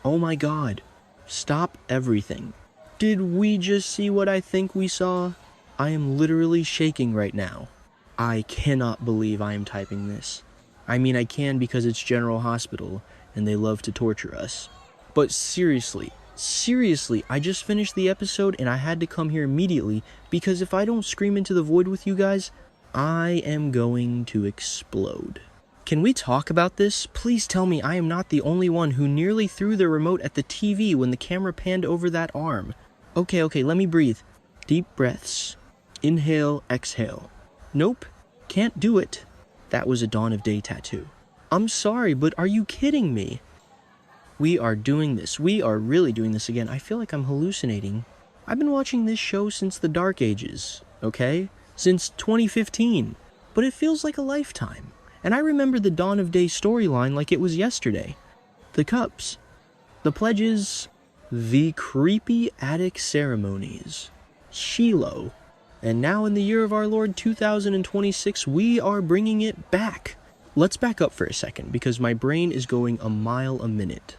Oh my god. Stop everything. Did we just see what I think we saw? I am literally shaking right now. I cannot believe I am typing this. I mean, I can because it's General Hospital, and they love to torture us. But seriously, I just finished the episode and I had to come here immediately because if I don't scream into the void with you guys, I am going to explode. Can we talk about this? Please tell me I am not the only one who nearly threw the remote at the TV when the camera panned over that arm. Okay, let me breathe. Deep breaths. Inhale, exhale. Nope, can't do it. That was a Dawn of Day tattoo. I'm sorry, but are you kidding me? We are doing this. We are really doing this again. I feel like I'm hallucinating. I've been watching this show since the Dark Ages, okay? Since 2015. But it feels like a lifetime. And I remember the Dawn of Day storyline like it was yesterday. The cups. The pledges. The creepy attic ceremonies. Shiloh. And now in the year of our Lord 2026, we are bringing it back. Let's back up for a second because my brain is going a mile a minute.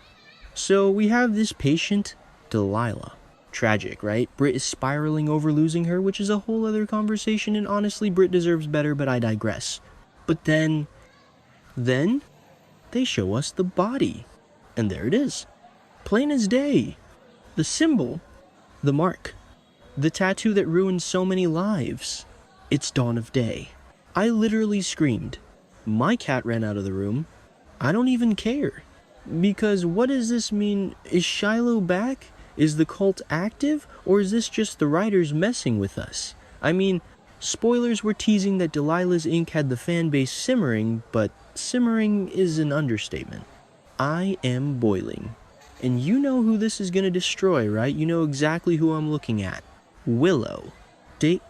So we have this patient, Delilah. Tragic, right? Britt is spiraling over losing her, which is a whole other conversation, and honestly, Britt deserves better, but I digress. But then they show us the body. And there it is. Plain as day. The symbol. The mark. The tattoo that ruined so many lives. It's Dawn of Day. I literally screamed. My cat ran out of the room. I don't even care. Because what does this mean? Is Shiloh back? Is the cult active? Or is this just the writers messing with us? I mean, spoilers were teasing that Delilah's ink had the fan base simmering, but simmering is an understatement. I am boiling. And you know who this is gonna destroy, right? You know exactly who I'm looking at. Willow. Date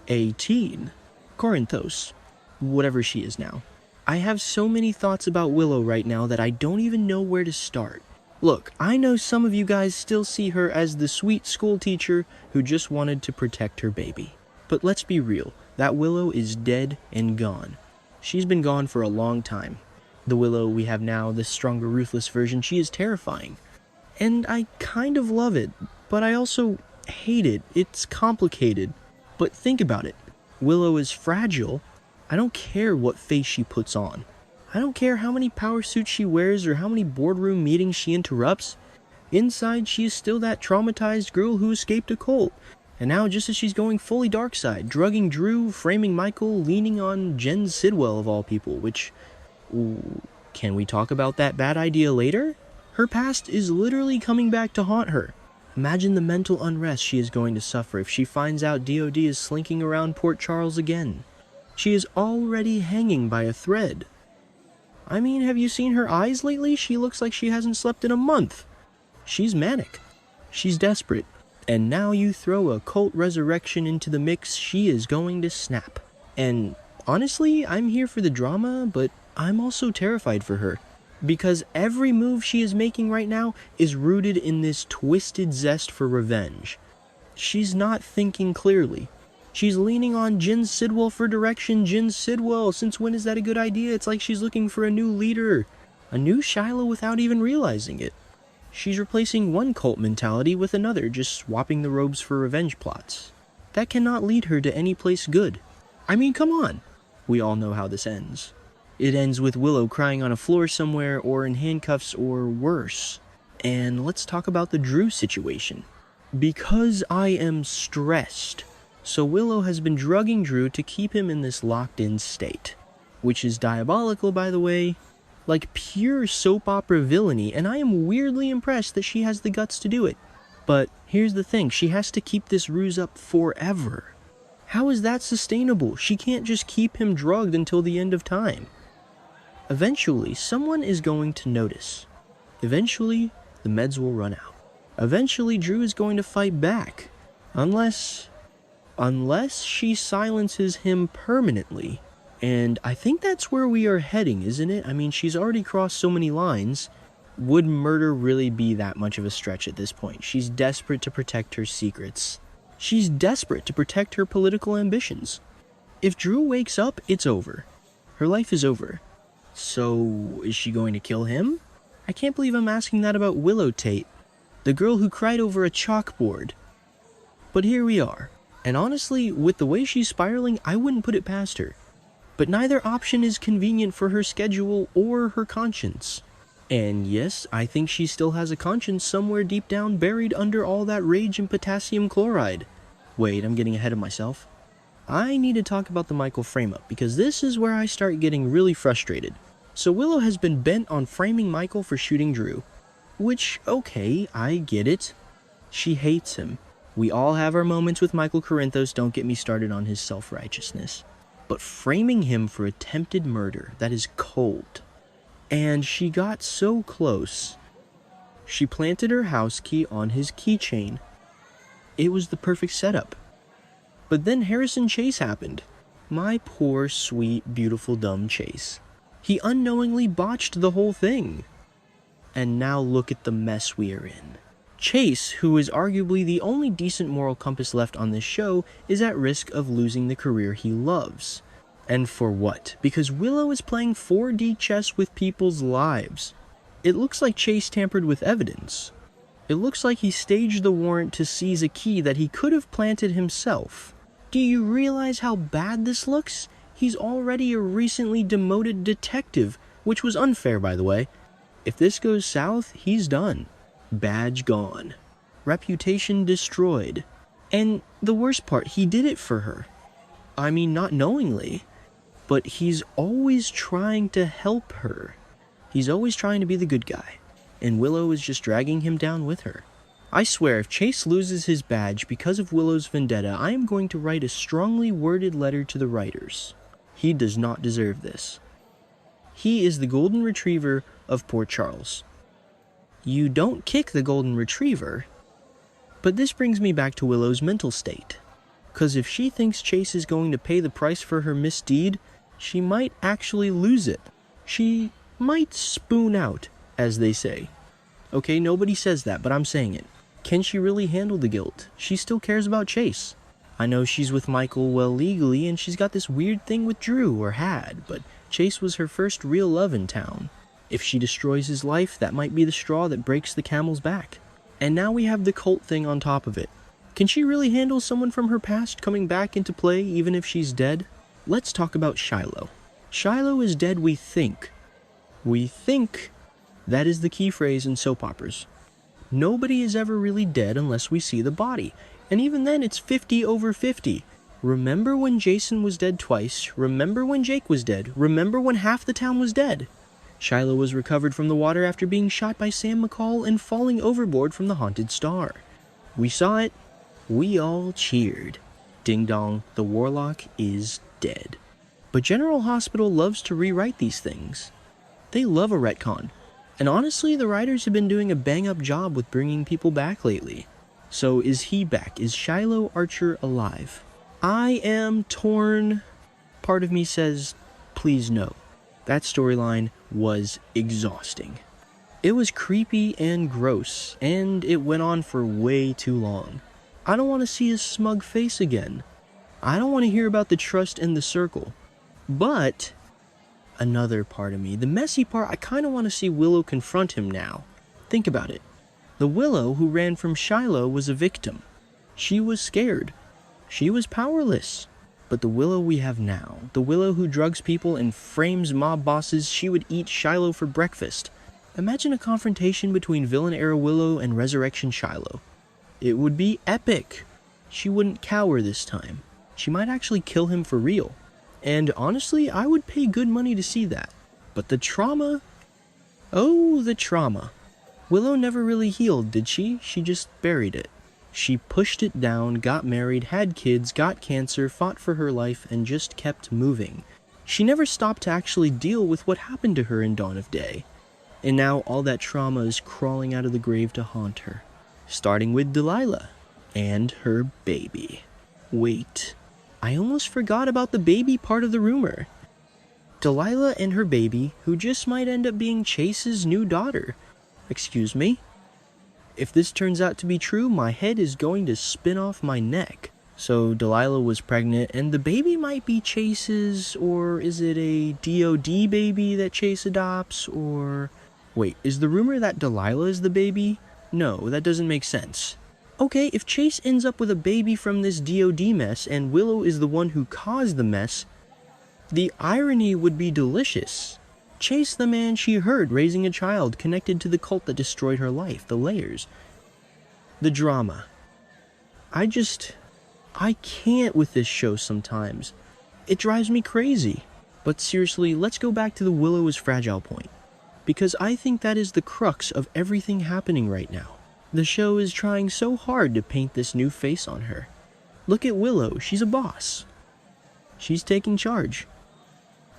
18. Corinthos. Whatever she is now. I have so many thoughts about Willow right now that I don't even know where to start. Look, I know some of you guys still see her as the sweet school teacher who just wanted to protect her baby. But let's be real, that Willow is dead and gone. She's been gone for a long time. The Willow we have now, this stronger, ruthless version, she is terrifying. And I kind of love it, but I also hate it. It's complicated. But think about it. Willow is fragile. I don't care what face she puts on. I don't care how many power suits she wears or how many boardroom meetings she interrupts. Inside, she is still that traumatized girl who escaped a cult. And now, just as she's going fully dark side, drugging Drew, framing Michael, leaning on Jen Sidwell of all people, which... Ooh, can we talk about that bad idea later? Her past is literally coming back to haunt her. Imagine the mental unrest she is going to suffer if she finds out DOD is slinking around Port Charles again. She is already hanging by a thread. I mean, have you seen her eyes lately? She looks like she hasn't slept in a month. She's manic. She's desperate. And now you throw a cult resurrection into the mix, she is going to snap. And honestly, I'm here for the drama, but I'm also terrified for her. Because every move she is making right now is rooted in this twisted zest for revenge. She's not thinking clearly. She's leaning on Jen Sidwell for direction. Jen Sidwell, since when is that a good idea? It's like she's looking for a new leader. A new Shiloh without even realizing it. She's replacing one cult mentality with another, just swapping the robes for revenge plots. That cannot lead her to any place good. I mean, come on. We all know how this ends. It ends with Willow crying on a floor somewhere or in handcuffs or worse. And let's talk about the Drew situation. Because I am stressed. So Willow has been drugging Drew to keep him in this locked-in state. Which is diabolical, by the way. Like pure soap opera villainy, and I am weirdly impressed that she has the guts to do it. But here's the thing, she has to keep this ruse up forever. How is that sustainable? She can't just keep him drugged until the end of time. Eventually, someone is going to notice. Eventually, the meds will run out. Eventually, Drew is going to fight back. Unless she silences him permanently. And I think that's where we are heading, isn't it? I mean, she's already crossed so many lines. Would murder really be that much of a stretch at this point? She's desperate to protect her secrets. She's desperate to protect her political ambitions. If Drew wakes up, it's over. Her life is over. So, is she going to kill him? I can't believe I'm asking that about Willow Tate, the girl who cried over a chalkboard. But here we are, and honestly, with the way she's spiraling, I wouldn't put it past her. But neither option is convenient for her schedule or her conscience. And yes, I think she still has a conscience somewhere deep down buried under all that rage and potassium chloride. Wait, I'm getting ahead of myself. I need to talk about the Michael frame-up, because this is where I start getting really frustrated. So Willow has been bent on framing Michael for shooting Drew. Which, okay, I get it. She hates him. We all have our moments with Michael Corinthos, don't get me started on his self-righteousness. But framing him for attempted murder, that is cold. And she got so close. She planted her house key on his keychain. It was the perfect setup. But then Harrison Chase happened. My poor, sweet, beautiful, dumb Chase. He unknowingly botched the whole thing. And now look at the mess we are in. Chase, who is arguably the only decent moral compass left on this show, is at risk of losing the career he loves. And for what? Because Willow is playing 4D chess with people's lives. It looks like Chase tampered with evidence. It looks like he staged the warrant to seize a key that he could have planted himself. Do you realize how bad this looks? He's already a recently demoted detective, which was unfair, by the way. If this goes south, he's done. Badge gone. Reputation destroyed. And the worst part, he did it for her. I mean, not knowingly. But he's always trying to help her. He's always trying to be the good guy. And Willow is just dragging him down with her. I swear, if Chase loses his badge because of Willow's vendetta, I am going to write a strongly worded letter to the writers. He does not deserve this. He is the golden retriever of Port Charles. You don't kick the golden retriever. But this brings me back to Willow's mental state. Because if she thinks Chase is going to pay the price for her misdeed, she might actually lose it. She might spoon out, as they say. Okay, nobody says that, but I'm saying it. Can she really handle the guilt? She still cares about Chase. I know she's with Michael well legally, and she's got this weird thing with Drew, or had, but Chase was her first real love in town. If she destroys his life, that might be the straw that breaks the camel's back. And now we have the cult thing on top of it. Can she really handle someone from her past coming back into play even if she's dead? Let's talk about Shiloh. Shiloh is dead, we think. We think. That is the key phrase in soap operas. Nobody is ever really dead unless we see the body. And even then, it's 50 over 50. Remember when Jason was dead twice? Remember when Jake was dead? Remember when half the town was dead? Shiloh was recovered from the water after being shot by Sam McCall and falling overboard from the haunted star. We saw it. We all cheered. Ding dong, the warlock is dead. But General Hospital loves to rewrite these things. They love a retcon. And honestly, the writers have been doing a bang-up job with bringing people back lately. So is he back? Is Shiloh Archer alive? I am torn. Part of me says, please no. That storyline was exhausting. It was creepy and gross, and it went on for way too long. I don't want to see his smug face again. I don't want to hear about the trust in the circle. But another part of me, the messy part, I kind of want to see Willow confront him now. Think about it. The Willow who ran from Shiloh was a victim. She was scared. She was powerless. But the Willow we have now, the Willow who drugs people and frames mob bosses, she would eat Shiloh for breakfast. Imagine a confrontation between villain-era Willow and Resurrection Shiloh. It would be epic. She wouldn't cower this time. She might actually kill him for real. And honestly, I would pay good money to see that. But the trauma... Oh, the trauma. Willow never really healed, did she? She just buried it. She pushed it down, got married, had kids, got cancer, fought for her life, and just kept moving. She never stopped to actually deal with what happened to her in Dawn of Day. And now all that trauma is crawling out of the grave to haunt her. Starting with Delilah and her baby. Wait, I almost forgot about the baby part of the rumor. Delilah and her baby, who just might end up being Chase's new daughter. Excuse me? If this turns out to be true, my head is going to spin off my neck. So Delilah was pregnant, and the baby might be Chase's, or is it a DOD baby that Chase adopts, or... Wait, is the rumor that Delilah is the baby? No, that doesn't make sense. Okay, if Chase ends up with a baby from this DOD mess and Willow is the one who caused the mess, the irony would be delicious. Chase the man she heard raising a child connected to the cult that destroyed her life, the layers. The drama. I can't with this show sometimes. It drives me crazy. But seriously, let's go back to the Willow is fragile point, because I think that is the crux of everything happening right now. The show is trying so hard to paint this new face on her. Look at Willow, she's a boss. She's taking charge.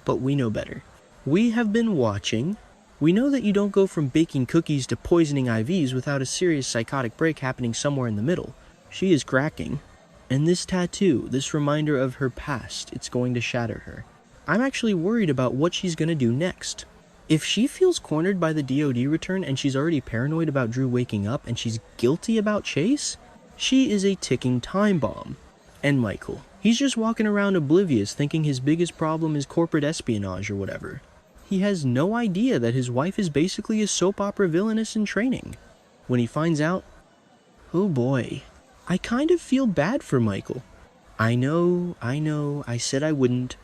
But we know better. We have been watching. We know that you don't go from baking cookies to poisoning IVs without a serious psychotic break happening somewhere in the middle. She is cracking. And this tattoo, this reminder of her past, it's going to shatter her. I'm actually worried about what she's going to do next. If she feels cornered by the DOD return and she's already paranoid about Drew waking up and she's guilty about Chase, she is a ticking time bomb. And Michael, he's just walking around oblivious thinking his biggest problem is corporate espionage or whatever. He has no idea that his wife is basically a soap opera villainess in training. When he finds out, oh boy, I kind of feel bad for Michael. I know, I said I wouldn't.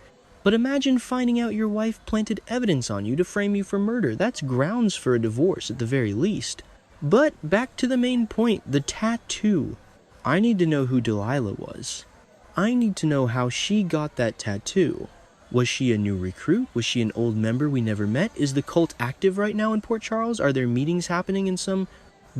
But imagine finding out your wife planted evidence on you to frame you for murder. That's grounds for a divorce at the very least. But back to the main point, the tattoo. I need to know who Delilah was. I need to know how she got that tattoo. Was she a new recruit? Was she an old member we never met? Is the cult active right now in Port Charles? Are there meetings happening in some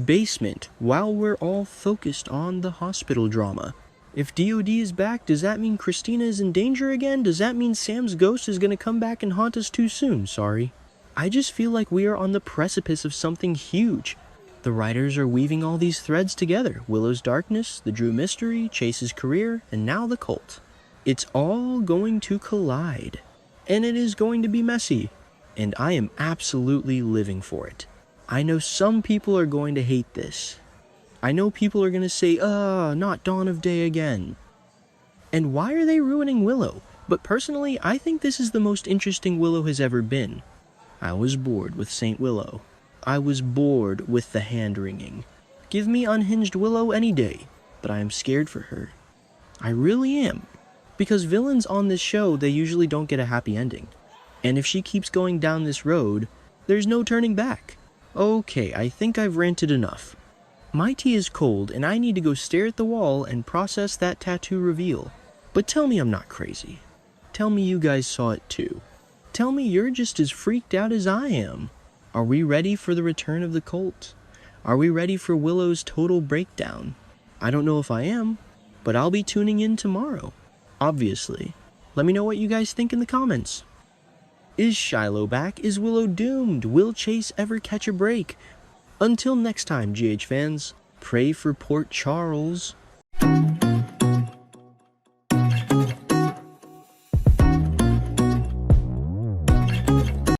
basement while we're all focused on the hospital drama? If DOD is back, does that mean Christina is in danger again? Does that mean Sam's ghost is going to come back and haunt us too soon? Sorry. I just feel like we are on the precipice of something huge. The writers are weaving all these threads together. Willow's darkness, the Drew mystery, Chase's career, and now the cult. It's all going to collide. And it is going to be messy. And I am absolutely living for it. I know some people are going to hate this. I know people are going to say, not Dawn of Day again. And why are they ruining Willow? But personally, I think this is the most interesting Willow has ever been. I was bored with St. Willow. I was bored with the hand-wringing. Give me unhinged Willow any day, but I am scared for her. I really am. Because villains on this show, they usually don't get a happy ending. And if she keeps going down this road, there's no turning back. Okay, I think I've ranted enough. My tea is cold, and I need to go stare at the wall and process that tattoo reveal. But tell me I'm not crazy. Tell me you guys saw it too. Tell me you're just as freaked out as I am. Are we ready for the return of the cult? Are we ready for Willow's total breakdown? I don't know if I am, but I'll be tuning in tomorrow. Obviously. Let me know what you guys think in the comments. Is Shiloh back? Is Willow doomed? Will Chase ever catch a break? Until next time, GH fans, pray for Port Charles.